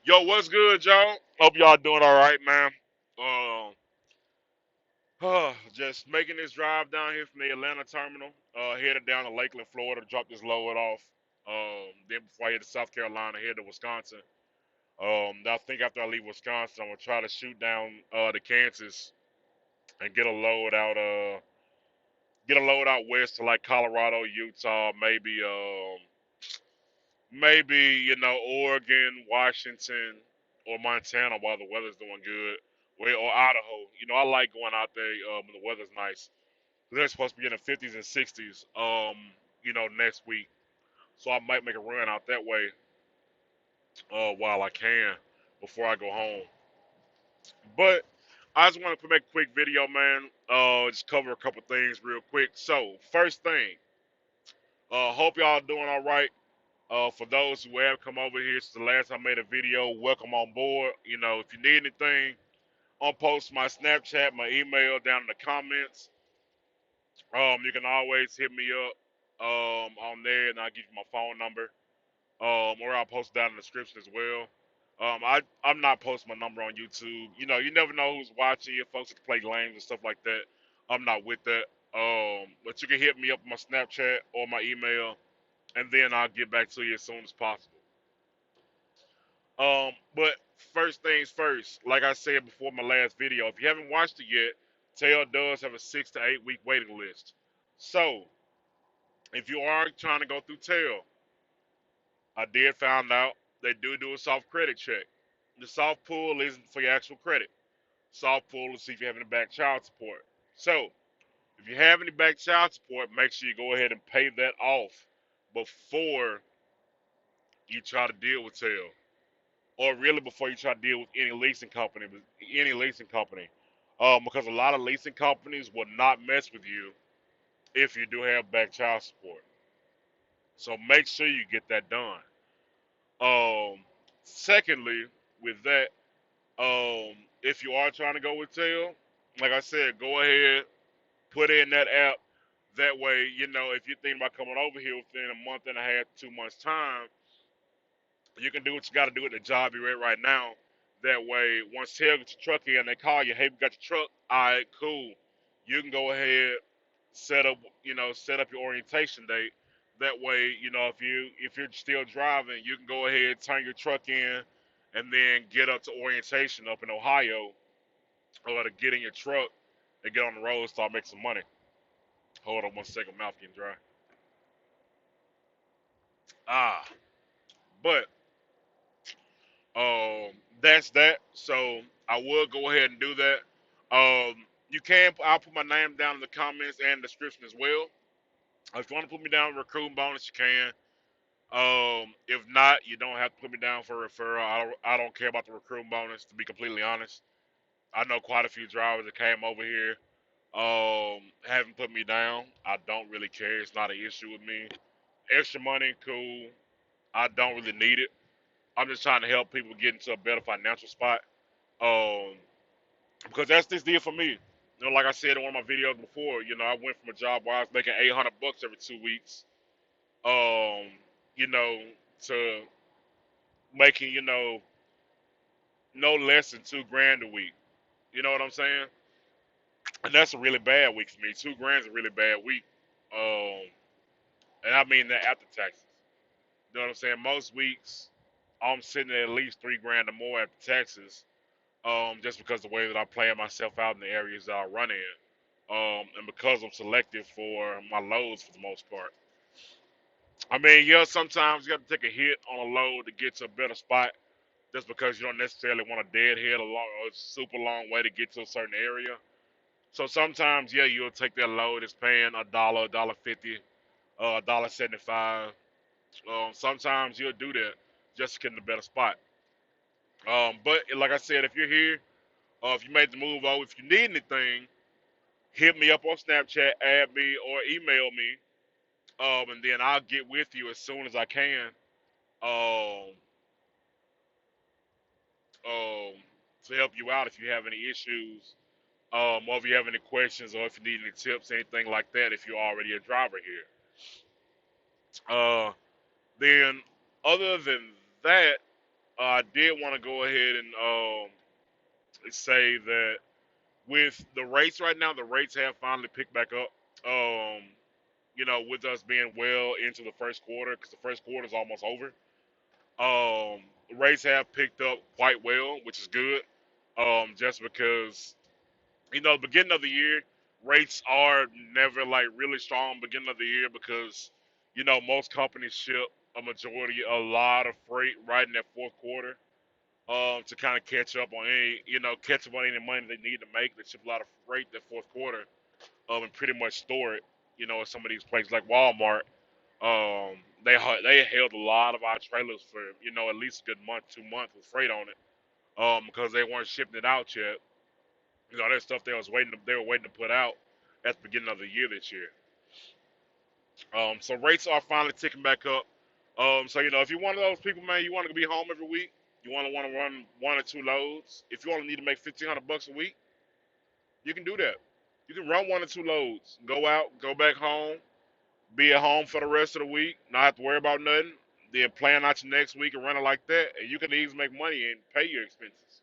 Yo, what's good, y'all? Hope y'all doing all right, man. Just making this drive down here from the Atlanta terminal, headed down to Lakeland, Florida, to drop this load off. Then before I head to South Carolina, head to Wisconsin. I think after I leave Wisconsin, I'm gonna try to shoot down to Kansas and get a load out west to like Colorado, Utah, maybe Oregon, Washington, or Montana while the weather's doing good. Well, or Idaho. I like going out there when the weather's nice. They're supposed to be in the 50s and 60s. Next week. So I might make a run out that way while I can before I go home. But I just want to make a quick video, man. Just cover a couple things real quick. So first thing, hope y'all doing all right. For those who have come over here since the last time I made a video, welcome on board. If you need anything, I'll post my Snapchat, my email down in the comments. You can always hit me up on there, and I'll give you my phone number. Or I'll post it down in the description as well. I'm not posting my number on YouTube. You never know who's watching. If folks that play games and stuff like that, I'm not with that. But you can hit me up on my Snapchat or my email, and then I'll get back to you as soon as possible. But first things first, like I said before my last video, if you haven't watched it yet, TEL does have a 6 to 8 week waiting list. So, if you are trying to go through TEL, I did find out they do a soft credit check. The soft pull isn't for your actual credit. Soft pull is to see if you have any back child support. So, if you have any back child support, make sure you go ahead and pay that off before you try to deal with TEL. Or really before you try to deal with any leasing company, because a lot of leasing companies will not mess with you if you do have back child support. So make sure you get that done. Um, Secondly, with that, if you are trying to go with TEL, like I said, go ahead, put in that app. That way, if you're thinking about coming over here within a month and a half, 2 months time, you can do what you got to do at the job you're at right now. That way, once Tail gets your truck in, they call you, hey, we got your truck. All right, cool. You can go ahead, set up your orientation date. That way, if you're still driving, you can go ahead, turn your truck in, and then get up to orientation up in Ohio, or to get in your truck and get on the road and start making some money. Hold on one second, mouth getting dry. Ah, but Um, that's that. So I will go ahead and do that. You can. I'll put my name down in the comments and description as well. If you want to put me down for recruiting bonus, you can. If not, you don't have to put me down for a referral. I don't care about the recruiting bonus. To be completely honest, I know quite a few drivers that came over here. Haven't put me down. I don't really care. It's not an issue with me. Extra money, cool. I don't really need it. I'm just trying to help people get into a better financial spot. Um, because that's this deal for me. Like I said in one of my videos before, I went from a job where I was making $800 every 2 weeks, um, you know, to making, no less than 2 grand a week. You know what I'm saying? And that's a really bad week for me. 2 grand is a really bad week. Um, and I mean that after taxes. You know what I'm saying? Most weeks, I'm sitting at least 3 grand or more after taxes, just because the way that I plan myself out in the areas that I run in. And because I'm selective for my loads for the most part. I mean, yeah, sometimes you have to take a hit on a load to get to a better spot, just because you don't necessarily want a deadhead a super long way to get to a certain area. So sometimes, yeah, you'll take that load that's paying a dollar 50, $1.75. Sometimes you'll do that just to get in a better spot. But like I said, if you're here, if you made the move over, if you need anything, hit me up on Snapchat, add me, or email me, and then I'll get with you as soon as I can, um, um, to help you out if you have any issues, or if you have any questions, or if you need any tips, anything like that. If you're already a driver here, then other than that, I did want to go ahead and say that with the rates right now, the rates have finally picked back up. Um, with us being well into the first quarter, because the first quarter is almost over. Rates have picked up quite well, which is good. Just because the beginning of the year, rates are never like really strong beginning of the year because most companies ship a lot of freight right in that fourth quarter. To kind of catch up on any money they need to make. They ship a lot of freight that fourth quarter, and pretty much store it. At some of these places like Walmart, they held a lot of our trailers for at least a good month, 2 months with freight on it. Because they weren't shipping it out yet. That stuff they were waiting to put out at the beginning of the year this year. So rates are finally ticking back up. So if you're one of those people, man, you want to be home every week. You want to run one or two loads. If you only need to make $1,500 a week, you can do that. You can run one or two loads. Go out, go back home, be at home for the rest of the week, not have to worry about nothing. Then plan out your next week and run it like that, and you can easily make money and pay your expenses.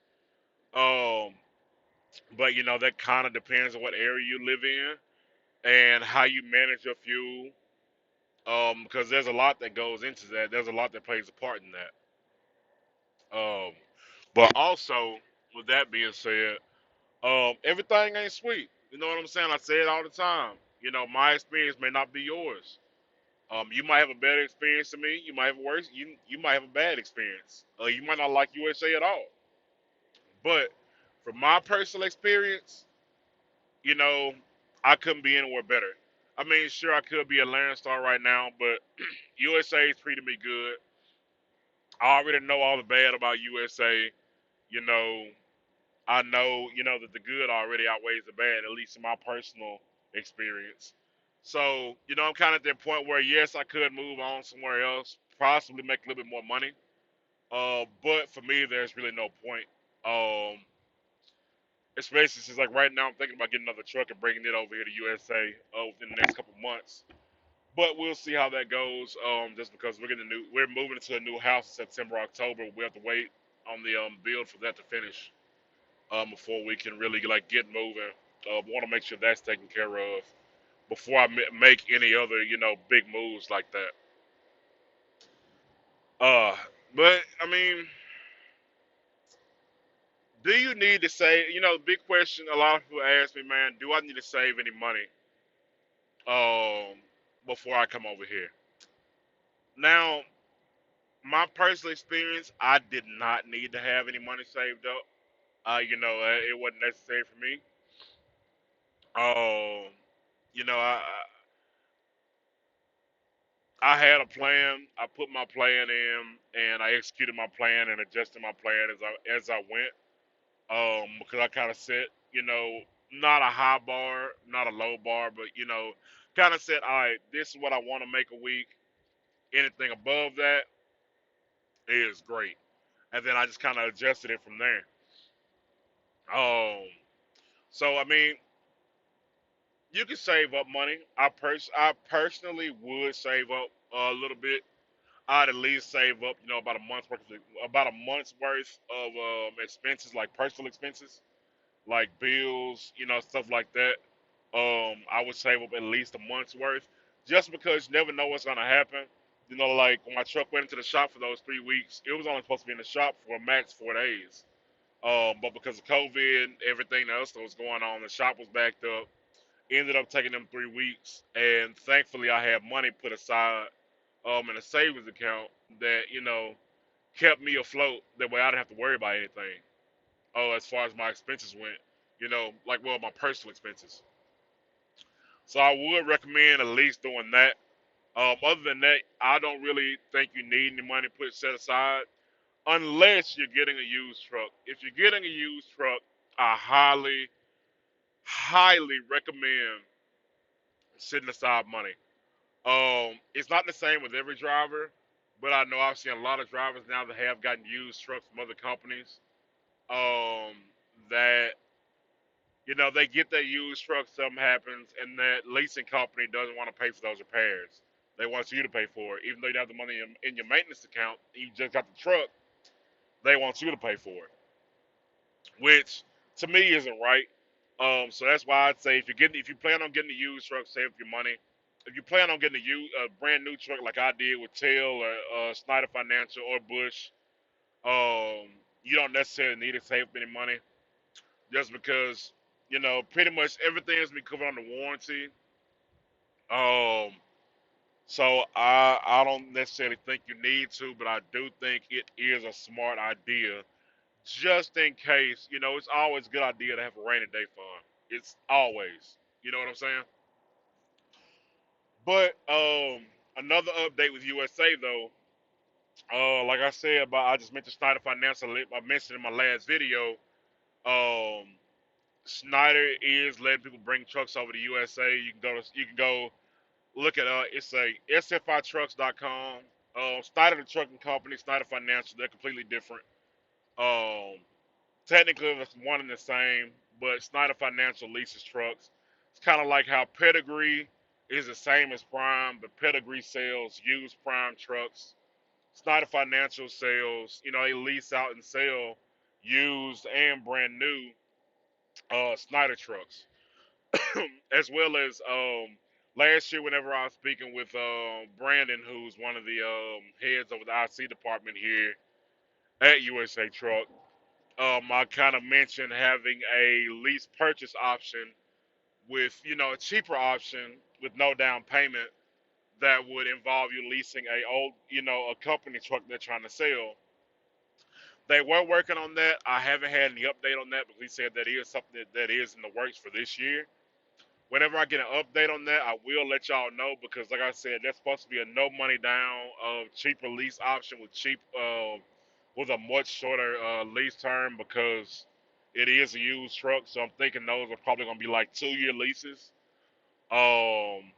Um, but that kind of depends on what area you live in and how you manage your fuel. Because there's a lot that goes into that. There's a lot that plays a part in that. But also, with that being said, everything ain't sweet. You know what I'm saying? I say it all the time. My experience may not be yours. You might have a better experience than me. You might have a worse. You might have a bad experience. You might not like USA at all. But from my personal experience, you know, I couldn't be anywhere better. I mean, sure, I could be a Land Star right now, but USA is treating me good. I already know all the bad about USA. You know, I know, that the good already outweighs the bad, at least in my personal experience. So, I'm kind of at that point where, yes, I could move on somewhere else, possibly make a little bit more money. But for me, there's really no point. Um, Especially since, like, right now, I'm thinking about getting another truck and bringing it over here to USA within the next couple months. But we'll see how that goes. Just because we're moving into a new house in September, October. We have to wait on the build for that to finish before we can really like get moving. Want to make sure that's taken care of before I make any other big moves like that. Uh, but I mean, do you need to save? The big question a lot of people ask me, man, do I need to save any money um before I come over here? Now, my personal experience, I did not need to have any money saved up. It wasn't necessary for me. Um, I had a plan. I put my plan in, and I executed my plan and adjusted my plan as I went. Because I kind of set, not a high bar, not a low bar, but kind of said, all right, this is what I want to make a week. Anything above that is great, and then I just kind of adjusted it from there. Um, so I mean, you can save up money. I personally would save up a little bit. I'd at least save up, about a month's worth of expenses, like personal expenses, like bills, stuff like that. I would save up at least a month's worth, just because you never know what's gonna happen. Like when my truck went into the shop for those 3 weeks, it was only supposed to be in the shop for a max 4 days. But because of COVID and everything else that was going on, the shop was backed up. Ended up taking them 3 weeks, and thankfully I had money put aside in a savings account that kept me afloat. That way I didn't have to worry about anything. Oh, as far as my expenses went, like my personal expenses. So I would recommend at least doing that. Other than that, I don't really think you need any money put set aside unless you're getting a used truck. If you're getting a used truck, I highly, highly recommend setting aside money. It's not the same with every driver, but I know I've seen a lot of drivers now that have gotten used trucks from other companies. Um, that they get that used truck, something happens, and that leasing company doesn't want to pay for those repairs. They want you to pay for it, even though you don't have the money in your maintenance account. You just got the truck. They want you to pay for it, which to me isn't right. So that's why I'd say if you plan on getting a used truck, save up your money. If you plan on getting a brand new truck like I did with TEL or Snyder Financial or Bush, um, you don't necessarily need to save up any money just because pretty much everything has been covered under warranty. Um, so I don't necessarily think you need to, but I do think it is a smart idea just in case. It's always a good idea to have a rainy day fund. It's always, you know what I'm saying? But another update with USA though, like I said about I just mentioned Snyder Financial. I mentioned in my last video. Um, Snyder is letting people bring trucks over to USA. You can go look at it's a sfitrucks.com. Snyder the trucking company, Snyder Financial, they're completely different. Um, Technically it's one and the same, but Snyder Financial leases trucks. It's kind of like how Pedigree is the same as Prime, but Pedigree sells used Prime trucks. Snyder Financial sells, they lease out and sell used and brand new Snyder trucks, as well as last year whenever I was speaking with Brandon, who's one of the heads of the IC department here at USA Truck. I kind of mentioned having a lease purchase option with, a cheaper option with no down payment that would involve you leasing a company truck they're trying to sell. They were working on that. I haven't had any update on that, but he said that is something that is in the works for this year. Whenever I get an update on that, I will let y'all know because, like I said, that's supposed to be a no money down, cheaper lease option with a much shorter lease term because it is a used truck. So I'm thinking those are probably gonna be like 2 year leases. Um,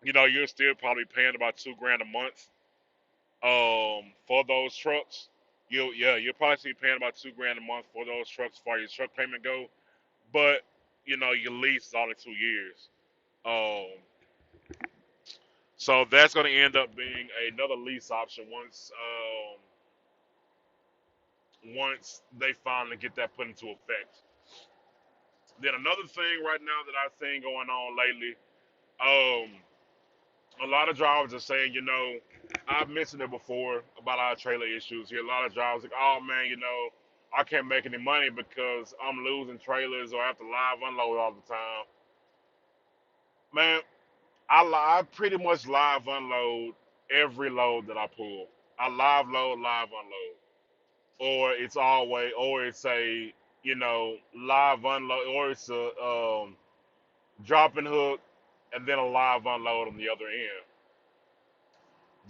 you're still probably paying about $2 grand a month for those trucks. You'll probably be paying about $2 grand a month for those trucks as far as your truck payment go. But your lease is only 2 years. Um, so that's going to end up being another lease option once they finally get that put into effect. Then another thing right now that I've seen going on lately, um, a lot of drivers are saying, I've mentioned it before about our trailer issues here. A lot of drivers like, oh man, I can't make any money because I'm losing trailers or I have to live unload all the time. Man, I pretty much live unload every load that I pull. I live load, live unload, or it's a live unload, or it's a drop and hook, and then a live unload on the other end.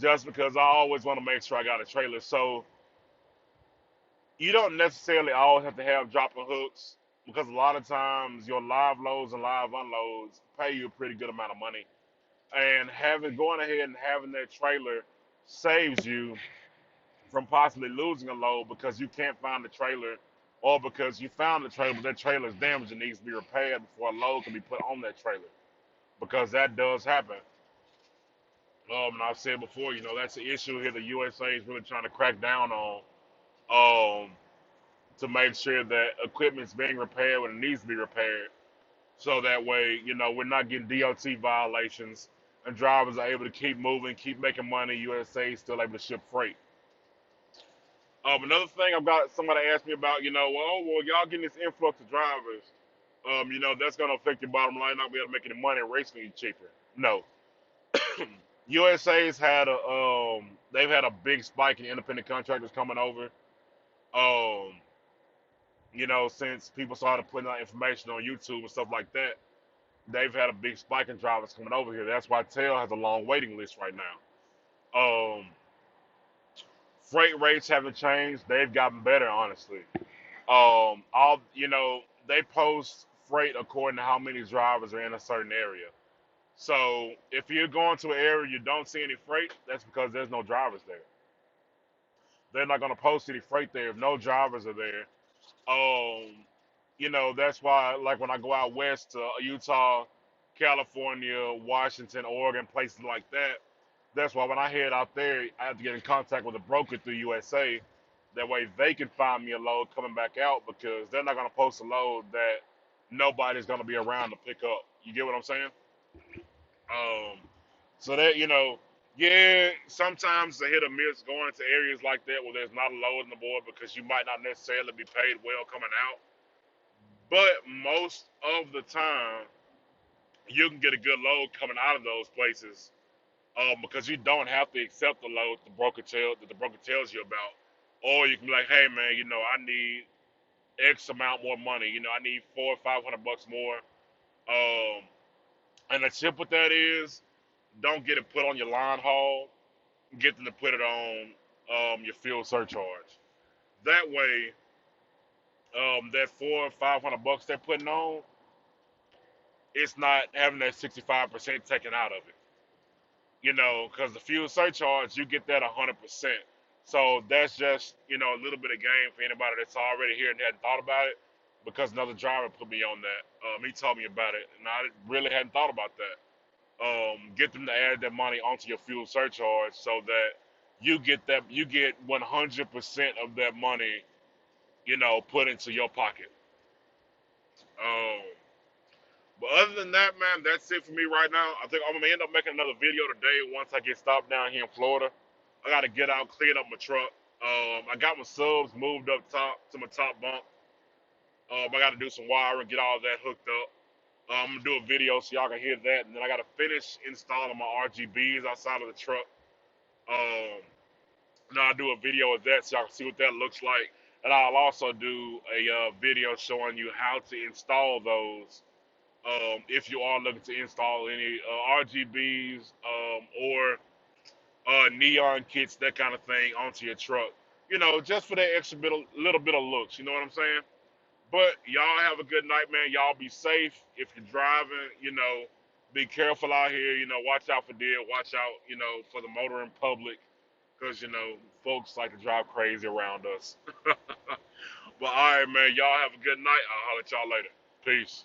Just because I always want to make sure I got a trailer, so you don't necessarily always have to have drop and hooks because a lot of times your live loads and live unloads pay you a pretty good amount of money, and having going ahead and having that trailer saves you from possibly losing a load because you can't find the trailer or because you found the trailer but that trailer is damaged and needs to be repaired before a load can be put on that trailer because that does happen. And I've said before, that's the issue here the USA is really trying to crack down on um, to make sure that equipment's being repaired when it needs to be repaired. So that way, we're not getting DOT violations and drivers are able to keep moving, keep making money. USA is still able to ship freight. Another thing I've got somebody asked me about, well, y'all getting this influx of drivers, that's gonna affect your bottom line, not be able to make any money and race gonna be cheaper. No. USA's had they've had a big spike in independent contractors coming over. Um, since people started putting out information on YouTube and stuff like that, they've had a big spike in drivers coming over here. That's why TEL has a long waiting list right now. Freight rates haven't changed; they've gotten better, honestly. All they post freight according to how many drivers are in a certain area. So if you're going to an area you don't see any freight, that's because there's no drivers there. They're not going to post any freight there if no drivers are there. Um, that's why like when I go out west to Utah, California, Washington, Oregon, places like that. That's why when I head out there, I have to get in contact with a broker through USA That way they can find me a load coming back out because they're not gonna post a load that nobody's gonna be around to pick up. You get what I'm saying? Um, so that yeah, sometimes the hit or miss going into areas like that where there's not a load on the board because you might not necessarily be paid well coming out. But most of the time, you can get a good load coming out of those places because you don't have to accept the load that the broker tells you about, or you can be like, hey man, I need X amount more money. I need 400 or 500 bucks more. Um, and the tip with that is, don't get it put on your line haul. Get them to put it on your fuel surcharge. That way, that 400 or 500 bucks they're putting on, it's not having that 65% taken out of it. Because the fuel surcharge, you get that 100%. So that's just, a little bit of game for anybody that's already here and hadn't thought about it. Because another driver put me on that. He told me about it, and I really hadn't thought about that. Get them to add that money onto your fuel surcharge so that you get 100% of that money, put into your pocket. Um, but other than that, man, that's it for me right now. I think I'm gonna end up making another video today once I get stopped down here in Florida. I gotta get out, clean up my truck. I got my subs moved up top to my top bunk. I gotta do some wiring, get all that hooked up. I'm gonna do a video so y'all can hear that, and then I gotta finish installing my RGBs outside of the truck. Um, Now I'll do a video of that so y'all can see what that looks like, and I'll also do a video showing you how to install those. If you are looking to install any RGBs or neon kits, that kind of thing, onto your truck, just for that extra little bit of looks. You know what I'm saying? But y'all have a good night, man. Y'all be safe if you're driving. Be careful out here. Watch out for deer. Watch out, for the motoring public, because folks like to drive crazy around us. But all right, man. Y'all have a good night. I'll holler at y'all later. Peace.